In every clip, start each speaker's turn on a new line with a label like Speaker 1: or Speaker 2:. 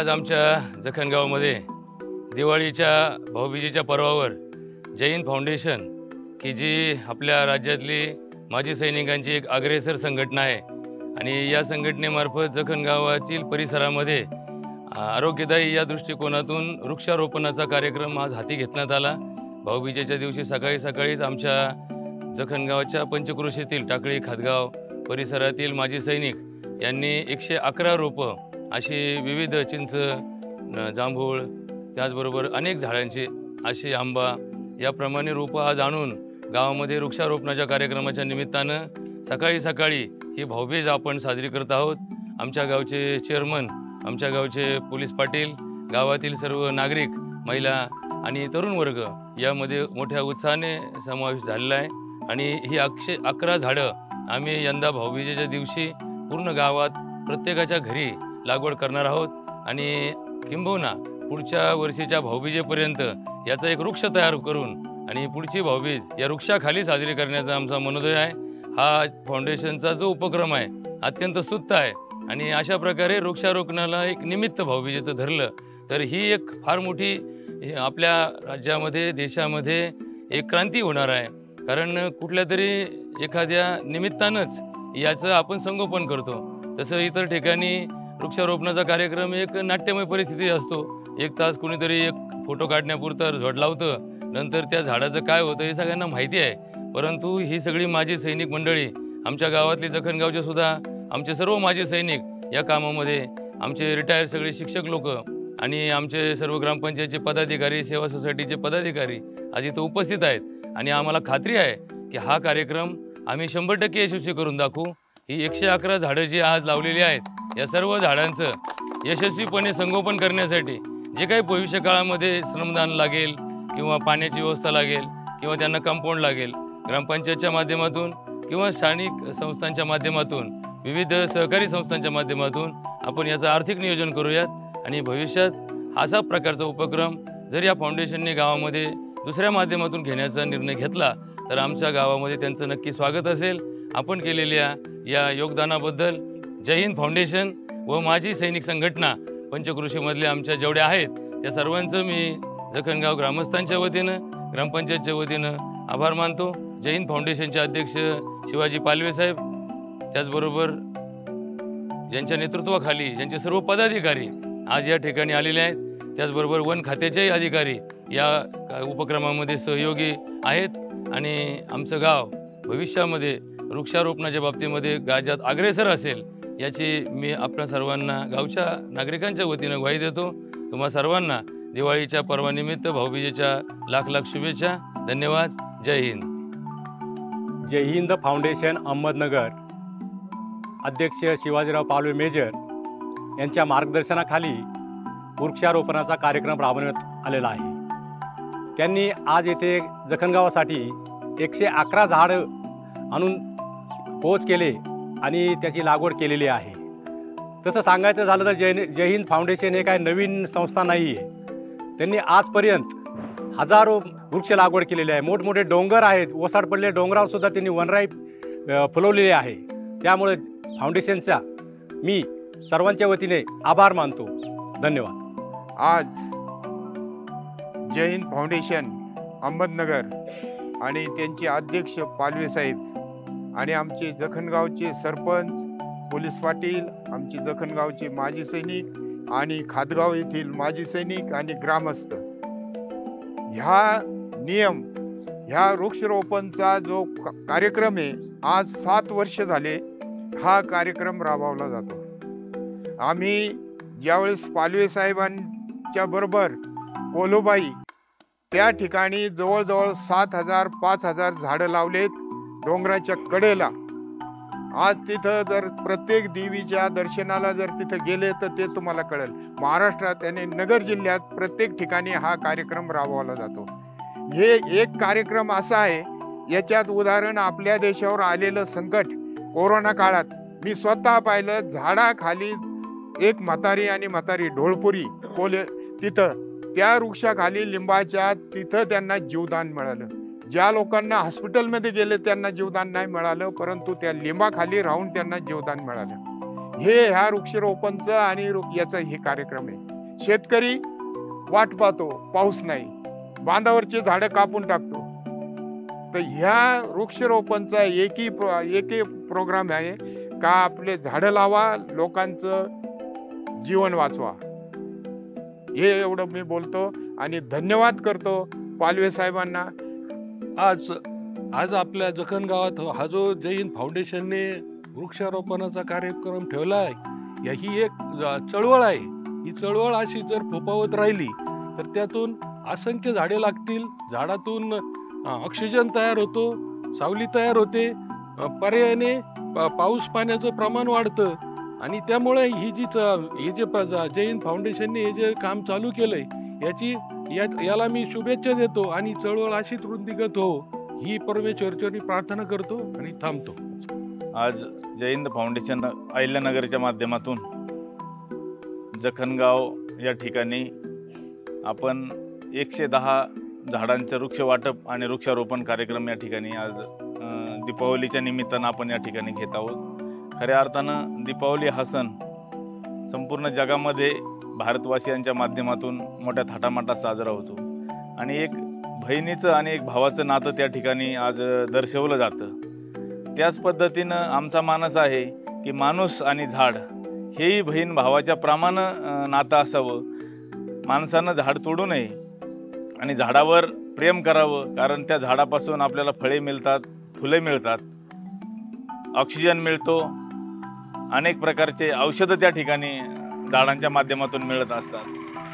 Speaker 1: आज आमच्या जखणगावमध्ये दिवाळीच्या भाऊबीजेच्या पर्वावर जय हिंद फाउंडेशन की जी आपल्या राज्यातली माजी सैनिकांची एक अग्रेसर संघटना आहे आणि या संघटनेमार्फत जखणगावातील परिसरामध्ये आरोग्यदायी या दृष्टिकोनातून वृक्षारोपणाचा कार्यक्रम आज हाती घेतण्यात आला। भाऊबीजेच्या दिवशी सकाळीच आमच्या जखणगावच्या पंचक्रोशीतील टाकळी खातगाव परिसरातील माजी सैनिक यांनी 111 रोपं अशी विविध चिंच, जांभूळ, त्याचबरोबर अनेक झाडांची अशी आंबा याप्रमाणे रोपं आज आणून गावामध्ये वृक्षारोपणाच्या कार्यक्रमाच्या निमित्तानं सकाळी ही भाऊबीज आपण साजरी करत आहोत। आमच्या गावचे चेअरमन, आमच्या गावचे पोलीस पाटील, गावातील सर्व नागरिक, महिला आणि तरुण वर्ग यामध्ये मोठ्या उत्साहाने समावेश झालेला आहे आणि ही 111 झाडं आम्ही यंदा भाऊबीजेच्या दिवशी पूर्ण गावात प्रत्येकाच्या घरी लागवड करणार आहोत आणि किंबहुना पुढच्या वर्षीच्या भाऊबीजेपर्यंत याचा एक वृक्ष तयार करून आणि पुढची भाऊबीज या वृक्षाखाली साजरी करण्याचा आमचा मनोदय आहे। हा फाउंडेशनचा जो उपक्रम आहे अत्यंत स्तुत्य आहे आणि अशा प्रकारे वृक्षारोपणाला एक निमित्त भाऊबीजेचं धरलं तर ही एक फार मोठी आपल्या राज्यामध्ये, देशामध्ये एक क्रांती होणार आहे। कारण कुठल्या तरी एखाद्या निमित्तानंच याचं आपण संगोपन करतो, तसं इतर ठिकाणी वृक्षारोपणाचा कार्यक्रम एक नाट्यमय परिस्थिती असतो। एक तास कुणीतरी एक फोटो काढण्यापुरतं झोड लावतं, नंतर त्या झाडाचं काय होतं हे सगळ्यांना माहिती आहे। परंतु ही सगळी माजी सैनिक मंडळी, आमच्या गावातली जखणगावचे सुद्धा आमचे सर्व माजी सैनिक या कामामध्ये, आमचे रिटायर सगळे शिक्षक लोक आणि आमचे सर्व ग्रामपंचायतचे पदाधिकारी, सेवा सोसायटीचे पदाधिकारी आज इथं उपस्थित आहेत आणि आम्हाला खात्री आहे की हा कार्यक्रम आम्ही 100% यशस्वी करून दाखवू। ही 111 झाडं जी आज लावलेली आहेत या सर्व झाडांचं यशस्वीपणे संगोपन करण्यासाठी जे काही भविष्य काळामध्ये श्रमदान लागेल किंवा पाण्याची व्यवस्था लागेल किंवा त्यांना कंपाऊंड लागेल, ग्रामपंचायतच्या माध्यमातून किंवा स्थानिक संस्थांच्या माध्यमातून, विविध सहकारी संस्थांच्या माध्यमातून आपण याचं आर्थिक नियोजन करूयात आणि भविष्यात असा प्रकारचा उपक्रम जर या फाउंडेशनने गावामध्ये दुसऱ्या माध्यमातून घेण्याचा निर्णय घेतला तर आमच्या गावामध्ये त्यांचं नक्की स्वागत असेल। आपण केलेल्या या योगदानाबद्दल जय हिंद फाउंडेशन व माजी सैनिक संघटना पंचक्रोशीमधले आमच्या जेवढ्या आहेत त्या सर्वांचं मी जखणगाव ग्रामस्थांच्या वतीनं, ग्रामपंचायतच्या वतीनं आभार मानतो। जय हिंद फाउंडेशनचे अध्यक्ष शिवाजी पालवे साहेब, त्याचबरोबर यांच्या नेतृत्वाखाली ज्यांचे सर्व पदाधिकारी आज या ठिकाणी आलेले आहेत, त्याचबरोबर वन खात्याचेही अधिकारी या उपक्रमामध्ये सहयोगी आहेत आणि आमचं गाव भविष्यामध्ये वृक्षारोपणाच्या बाबतीमध्ये राज्यात अग्रेसर असेल याची मी आपल्या सर्वांना गावच्या नागरिकांच्या वतीनं ग्वाही देतो। तुम्हा सर्वांना दिवाळीच्या पर्वानिमित्त भाऊबीजेच्या लाख शुभेच्छा। धन्यवाद। जय हिंद।
Speaker 2: जय हिंद फाउंडेशन अहमदनगर अध्यक्ष शिवाजीराव पालवे मेजर यांच्या मार्गदर्शनाखाली वृक्षारोपणाचा कार्यक्रम राबवण्यात आलेला आहे। त्यांनी आज येथे जखणगावासाठी 111 झाडं आणून पोच केले आणि त्याची लागवड केलेली आहे। तसं सांगायचं झालं तर जय हिंद फाउंडेशन हे काय नवीन संस्था नाही आहे। त्यांनी आजपर्यंत हजारो वृक्ष लागवड केलेली आहे। मोठमोठे डोंगर आहेत, ओसाड पडलेले डोंगरावर सुद्धा त्यांनी वनराई फुलवलेली आहे। त्यामुळे फाउंडेशनचा मी सर्वांच्या वतीने आभार मानतो। धन्यवाद।
Speaker 3: आज जय हिंद फाउंडेशन अहमदनगर आणि त्यांचे अध्यक्ष पालवे साहेब आणि आमचे जखणगावचे सरपंच, पोलीस पाटील, आमचे जखणगावचे माजी सैनिक आणि खातगाव येथील माजी सैनिक आणि ग्रामस्थ ह्या वृक्षारोपणचा जो कार्यक्रम आहे आज 7 वर्ष झाले हा कार्यक्रम राबवला जातो। आम्ही ज्यावेळेस पालवे साहेबांच्या बरोबर कोलोबाई त्या ठिकाणी जवळजवळ 7,000-5,000 झाडं लावलेत डोंगराच्या कडेला। आज तिथं जर प्रत्येक देवीच्या दर्शनाला जर तिथं गेले तर ते तुम्हाला कळेल। महाराष्ट्रात आणि नगर जिल्ह्यात प्रत्येक ठिकाणी हा कार्यक्रम राबवला जातो। हे एक कार्यक्रम असा आहे, याच्यात उदाहरण आपल्या देशावर आलेलं संकट कोरोना काळात मी स्वतः पाहिलं। झाडाखाली एक म्हातारी आणि म्हातारी ढोळपुरी तिथं त्या वृक्षाखाली लिंबाच्या तिथं त्यांना जीवदान मिळालं। ज्या लोकांना हॉस्पिटलमध्ये गेले त्यांना जीवदान नाही मिळालं, परंतु त्या लिंबाखाली राहून त्यांना जीवदान मिळालं। हे ह्या वृक्षारोपणचं आणि याचा हे कार्यक्रम आहे। शेतकरी वाट पाहतो, पाऊस नाही, बांधावरचे झाडं कापून टाकतो. तर ह्या वृक्षारोपणचा एकही प्रोग्राम आहे का आपले झाडं लावा, लोकांचं जीवन वाचवा. हे एवढं मी बोलतो आणि धन्यवाद करतो पालवे साहेबांना.
Speaker 4: आज आपल्या जखण गावात हा जो जय हिंद फाउंडेशनने वृक्षारोपणाचा कार्यक्रम ठेवला आहे, ही एक चळवळ आहे. ही चळवळ अशी जर फोफावत राहिली तर त्यातून असंख्य झाडे लागतील. झाडातून ऑक्सिजन तयार होतो, सावली तयार होते, पर्यायाने पाऊस पाण्याचं प्रमाण वाढतं. आणि त्यामुळे हे जे जय हिंद फाउंडेशनने हे जे काम चालू केलंय याला मी शुभेच्छा देतो आणि चळवळ अशीच वृद्धिंगत हो ही परमेश्वरचरणी प्रार्थना करतो आणि थांबतो.
Speaker 5: आज जय हिंद फाउंडेशन अहिल्यानगरच्या माध्यमातून जखणगाव या ठिकाणी आपण 110 झाडांचं वृक्ष वाटप आणि वृक्षारोपण कार्यक्रम या ठिकाणी आज दीपावलीच्या निमित्तानं आपण या ठिकाणी घेत आहोत. खऱ्या अर्थानं दीपावली हा सण संपूर्ण जगामध्ये भारतवासियांच्या माध्यमातून मोठ्या थाटामाटात साजरा होतो आणि एक बहिणीचं आणि एक भावाचं नातं त्या ठिकाणी आज दर्शवलं जातं. त्याच पद्धतीनं आमचा मानस आहे की माणूस आणि झाड हेही बहीण भावाच्या प्रमाणे नातं असावं. माणसानं झाड तोडू नये आणि झाडावर प्रेम करावं, कारण त्या झाडापासून आपल्याला फळे मिळतात, फुले मिळतात, ऑक्सिजन मिळतो, अनेक प्रकारचे औषधं त्या ठिकाणी झाडांच्या माध्यमातून मिळत असतात.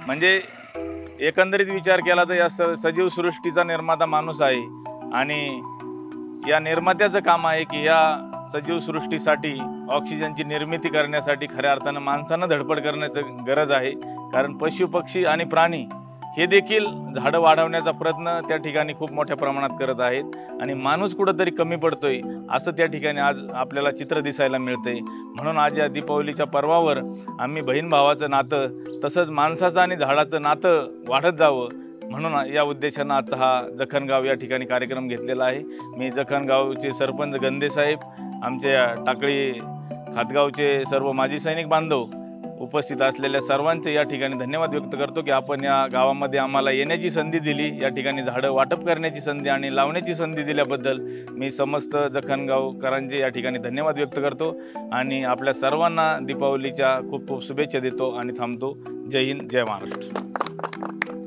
Speaker 5: म्हणजे एकंदरीत विचार केला तर या सजीव सृष्टीचा निर्माता माणूस आहे आणि या निर्मात्याचं काम आहे की या सजीव सृष्टीसाठी ऑक्सिजनची निर्मिती करण्यासाठी खऱ्या अर्थानं माणसानं धडपड करण्याची गरज आहे. कारण पशु पक्षी आणि प्राणी हे देखील झाडं वाढवण्याचा प्रयत्न त्या ठिकाणी खूप मोठ्या प्रमाणात करत आहेत आणि माणूस कुठंतरी कमी पडतोय असं त्या ठिकाणी आज आपल्याला चित्र दिसायला मिळतंय. म्हणून आज या दीपावलीच्या पर्वावर आम्ही बहीण भावाचं नातं तसंच माणसाचं आणि झाडाचं नातं वाढत जावं म्हणून या उद्देशानं आजचा हा जखणगाव या ठिकाणी कार्यक्रम घेतलेला आहे. मी जखणगावचे सरपंच गंदे साहेब, आमच्या टाकळी खातगावचे सर्व माजी सैनिक बांधव, उपस्थित असलेल्या सर्वांचे या ठिकाणी धन्यवाद व्यक्त करतो की आपण या गावामध्ये आम्हाला येण्याची संधी दिली, या ठिकाणी झाडं वाटप करण्याची संधी आणि लावण्याची संधी दिल्याबद्दल मी समस्त जखणगावकरांचे या ठिकाणी धन्यवाद व्यक्त करतो आणि आपल्या सर्वांना दीपावलीच्या खूप खूप शुभेच्छा देतो आणि थांबतो. जय हिंद, जय महाराष्ट्र.